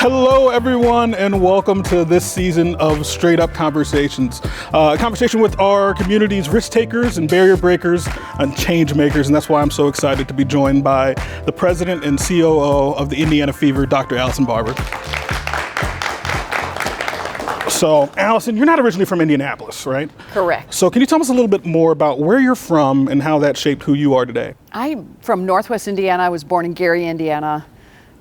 Hello, everyone, and welcome to this season of Straight Up Conversations. A conversation with our community's risk takers and barrier breakers and change makers, and that's why I'm so excited to be joined by the president and COO of the Indiana Fever, Dr. Allison Barber. So, Allison, you're not originally from Indianapolis, right? Correct. So can you tell us a little bit more about where you're from and how that shaped who you are today? I'm from Northwest Indiana. I was born in Gary, Indiana.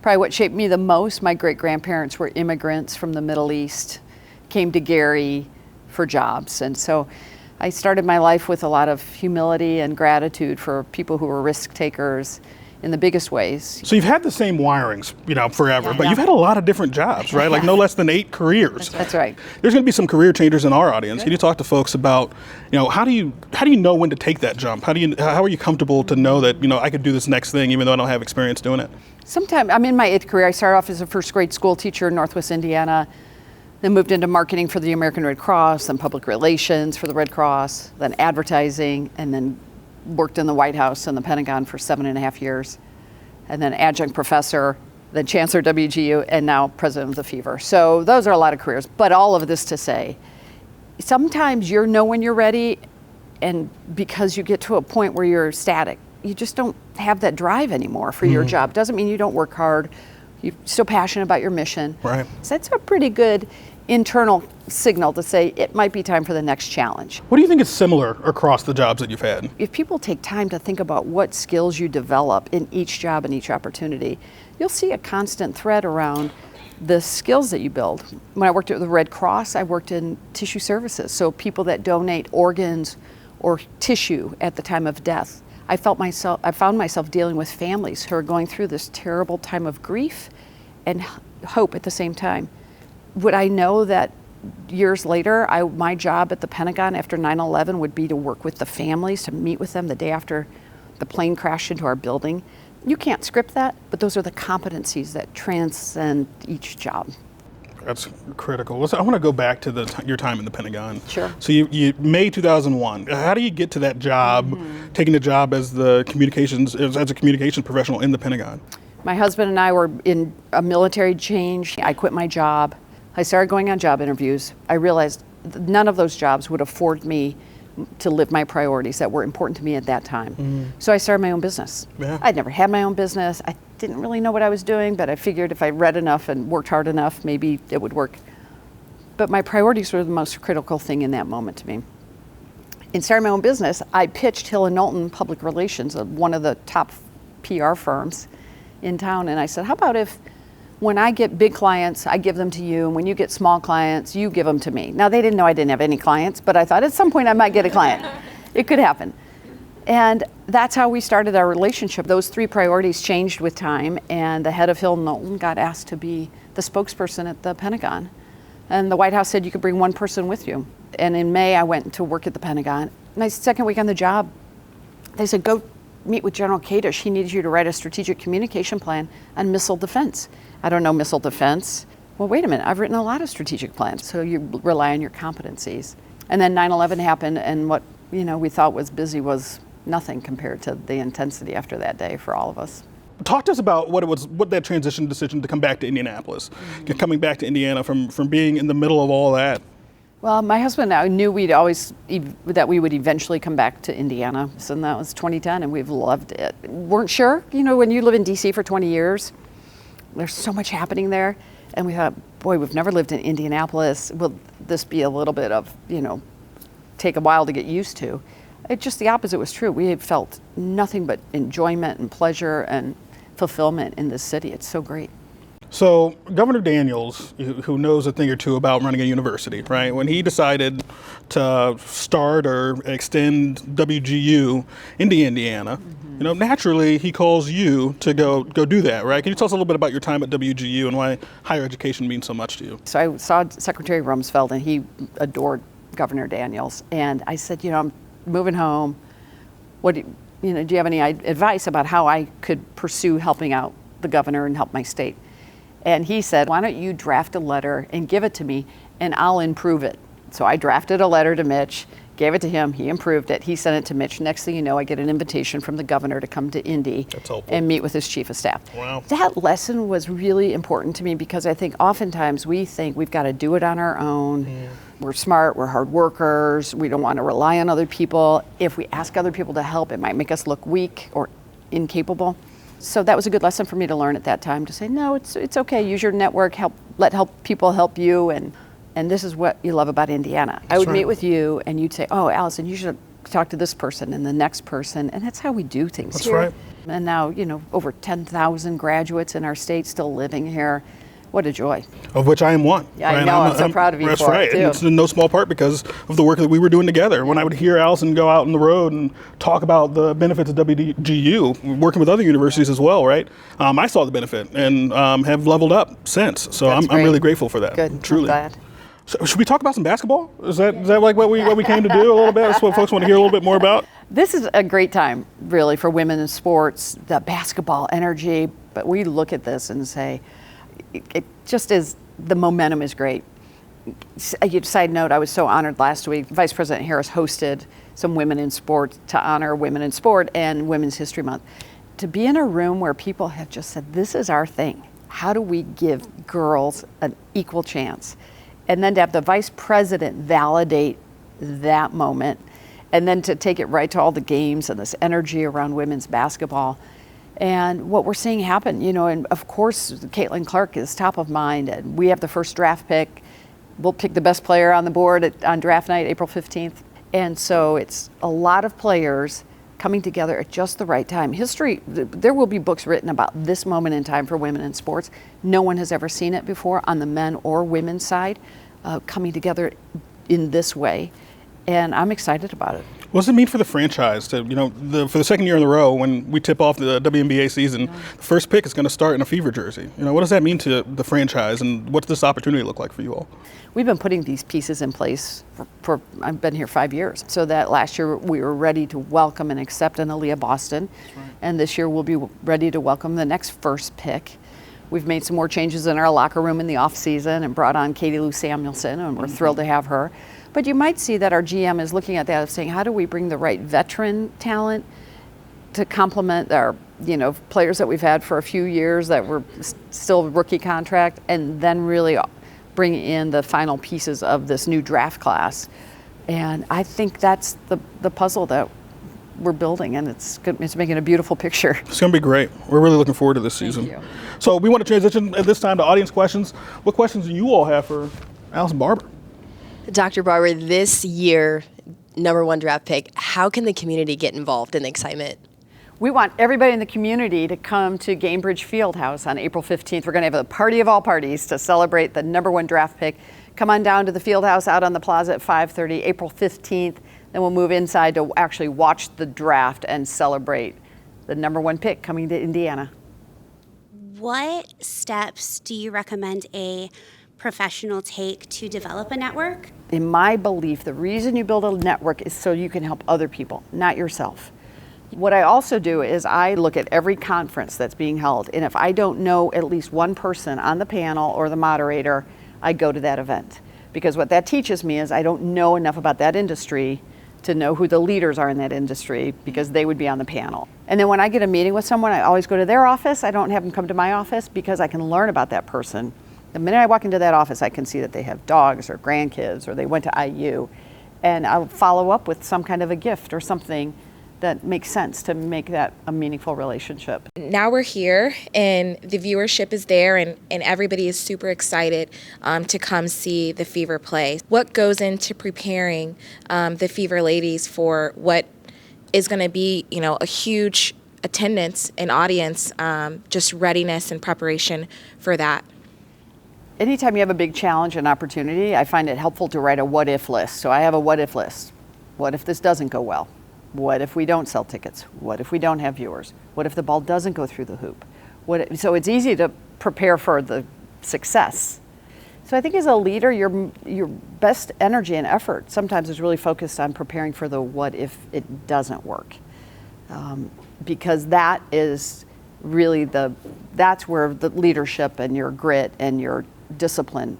Probably what shaped me the most, my great-grandparents were immigrants from the Middle East, came to Gary for jobs. And so I started my life with a lot of humility and gratitude for people who were risk takers in the biggest ways. So you've had the same wirings, forever, Yeah, but you've had a lot of different jobs, right? Like no less than 8 careers. That's right. There's going to be some career changers in our audience. Can you talk to folks about, how do you know when to take that jump? How are you comfortable to know that, I could do this next thing even though I don't have experience doing it? Sometime, I'm in my 8th career. I started off as a first grade school teacher in Northwest Indiana, then moved into marketing for the American Red Cross, then public relations for the Red Cross, then advertising, and then worked in the White House and the Pentagon for 7.5 years, and then adjunct professor, then chancellor WGU, and now president of the Fever. So those are a lot of careers, but all of this to say, sometimes you know when you're ready, and because you get to a point where you're static, you just don't have that drive anymore for your job. Doesn't mean you don't work hard. You're still passionate about your mission. Right. So that's a pretty good internal signal to say it might be time for the next challenge. What do you think is similar across the jobs that you've had? If people take time to think about what skills you develop in each job and each opportunity, you'll see a constant thread around the skills that you build. When I worked at the Red Cross, I worked in tissue services. So people that donate organs or tissue at the time of death. I found myself dealing with families who are going through this terrible time of grief and hope at the same time. Would I know that years later, my job at the Pentagon after 9/11 would be to work with the families, to meet with them the day after the plane crashed into our building? You can't script that, but those are the competencies that transcend each job. That's critical. I want to go back to your time in the Pentagon. Sure. So you May 2001. How do you get to that job, taking the job as a communications professional in the Pentagon? My husband and I were in a military change. I quit my job. I started going on job interviews. I realized none of those jobs would afford me to live my priorities that were important to me at that time. So I started my own business. Yeah. I'd never had my own business. I didn't really know what I was doing, but I figured if I read enough and worked hard enough, maybe it would work. But my priorities were the most critical thing in that moment to me. In starting my own business, I pitched Hill & Knowlton Public Relations, one of the top PR firms in town, and I said, how about if when I get big clients, I give them to you, and when you get small clients, you give them to me. Now, they didn't know I didn't have any clients, but I thought at some point I might get a client. It could happen. And that's how we started our relationship. Those 3 priorities changed with time, and the head of Hill & Knowlton got asked to be the spokesperson at the Pentagon. And the White House said you could bring one person with you. And in May, I went to work at the Pentagon. My second week on the job, they said, go meet with General Kadish. He needs you to write a strategic communication plan on missile defense. I don't know missile defense. Well, wait a minute, I've written a lot of strategic plans. So you rely on your competencies. And then 9/11 happened, and what we thought was busy was nothing compared to the intensity after that day for all of us. Talk to us about what that transition decision to come back to Indianapolis, coming back to Indiana from being in the middle of all that. Well, my husband and I knew that we would eventually come back to Indiana. So that was 2010, and we've loved it. Weren't sure, when you live in DC for 20 years, there's so much happening there. And we thought, boy, we've never lived in Indianapolis. Will this be a little bit of, take a while to get used to? Just the opposite was true. We had felt nothing but enjoyment and pleasure and fulfillment in this city. It's so great. So Governor Daniels, who knows a thing or two about running a university, right? When he decided to start or extend WGU into Indiana, naturally he calls you to go do that, right? Can you tell us a little bit about your time at WGU and why higher education means so much to you? So I saw Secretary Rumsfeld, and he adored Governor Daniels. And I said, I'm moving home. Do you have any advice about how I could pursue helping out the governor and help my state? And he said, why don't you draft a letter and give it to me, and I'll improve it. So I drafted a letter to Mitch, Gave it to him. He improved it. He sent it to Mitch. Next thing you know, I get an invitation from the governor to come to Indy and meet with his chief of staff. Wow. That lesson was really important to me because I think oftentimes we think we've got to do it on our own. We're smart, we're hard workers, we don't want to rely on other people. If we ask other people to help, it might make us look weak or incapable. So that was a good lesson for me to learn at that time, to say, no, it's okay, use your network, let people help you, and this is what you love about Indiana. I would meet with you and you'd say, oh, Allison, you should talk to this person and the next person, and that's how we do things That's here. right. And now, over 10,000 graduates in our state still living here. What a joy. Of which I am one. Yeah, I know. I'm so proud of you That's for right. it, too. And it's in no small part because of the work that we were doing together. When I would hear Allison go out on the road and talk about the benefits of WGU, working with other universities as well, right? I saw the benefit and have leveled up since. So I'm really grateful for that. Good. Truly. I'm glad. So should we talk about some basketball? Is that like what we came to do a little bit? That's what folks want to hear a little bit more about? This is a great time, really, for women in sports, the basketball energy. But we look at this and say, it just is, the momentum is great. Side note, I was so honored last week. Vice President Harris hosted some women in sport to honor women in sport and Women's History Month. To be in a room where people have just said, this is our thing. How do we give girls an equal chance? And then to have the vice president validate that moment, and then to take it right to all the games and this energy around women's basketball. And what we're seeing happen, and of course, Caitlin Clark is top of mind, and we have the first draft pick. We'll pick the best player on the board on draft night, April 15th. And so it's a lot of players coming together at just the right time. There will be books written about this moment in time for women in sports. No one has ever seen it before on the men or women's side, coming together in this way. And I'm excited about it. What does it mean for the franchise to, for the second year in a row, when we tip off the WNBA season, the first pick is going to start in a Fever jersey? What does that mean to the franchise, and what's this opportunity look like for you all? We've been putting these pieces in place for I've been here 5 years, so that last year we were ready to welcome and accept an Aaliyah Boston, and this year we'll be ready to welcome the next first pick. We've made some more changes in our locker room in the off season and brought on Katie Lou Samuelson, and we're thrilled to have her. But you might see that our GM is looking at that of saying, how do we bring the right veteran talent to complement our, players that we've had for a few years that were still rookie contract, and then really bring in the final pieces of this new draft class. And I think that's the puzzle that we're building, and it's making a beautiful picture. It's going to be great. We're really looking forward to this season. Thank you. So we want to transition at this time to audience questions. What questions do you all have for Allison Barber? Dr. Barber, this year, #1 draft pick, how can the community get involved in the excitement? We want everybody in the community to come to Gainbridge Fieldhouse on April 15th. We're going to have a party of all parties to celebrate the #1 draft pick. Come on down to the Fieldhouse out on the plaza at 5:30, April 15th. Then we'll move inside to actually watch the draft and celebrate the #1 pick coming to Indiana. What steps do you recommend a professional take to develop a network? In my belief, the reason you build a network is so you can help other people, not yourself. What I also do is I look at every conference that's being held, and if I don't know at least one person on the panel or the moderator, I go to that event. Because what that teaches me is I don't know enough about that industry to know who the leaders are in that industry, because they would be on the panel. And then when I get a meeting with someone, I always go to their office. I don't have them come to my office, because I can learn about that person. The minute I walk into that office, I can see that they have dogs or grandkids, or they went to IU, and I'll follow up with some kind of a gift or something that makes sense to make that a meaningful relationship. Now we're here, and the viewership is there, and everybody is super excited to come see the Fever play. What goes into preparing the Fever ladies for what is going to be, a huge attendance and audience, just readiness and preparation for that? Anytime you have a big challenge and opportunity, I find it helpful to write a what-if list. So I have a what-if list. What if this doesn't go well? What if we don't sell tickets? What if we don't have viewers? What if the ball doesn't go through the hoop? So it's easy to prepare for the success. So I think as a leader, your best energy and effort sometimes is really focused on preparing for the what if it doesn't work. Because that is really that's where the leadership and your grit and your discipline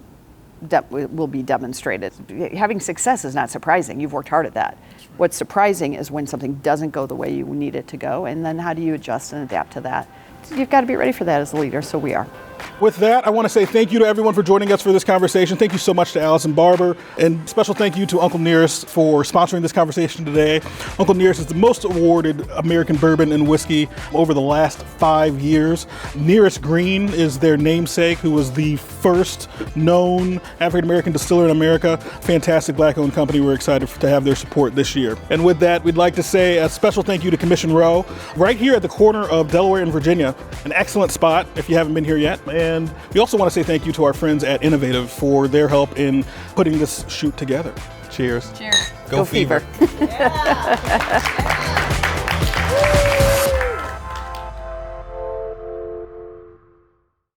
will be demonstrated. Having success is not surprising. You've worked hard at that. What's surprising is when something doesn't go the way you need it to go, and then how do you adjust and adapt to that? You've got to be ready for that as a leader, so we are. With that, I want to say thank you to everyone for joining us for this conversation. Thank you so much to Allison Barber, and special thank you to Uncle Nearest for sponsoring this conversation today. Uncle Nearest is the most awarded American bourbon and whiskey over the last 5 years. Nearest Green is their namesake, who was the first known African-American distiller in America. Fantastic black-owned company. We're excited to have their support this year. And with that, we'd like to say a special thank you to Commission Row, right here at the corner of Delaware and Virginia. An excellent spot if you haven't been here yet. And we also want to say thank you to our friends at Innovative for their help in putting this shoot together. Cheers. Cheers. Go Fever.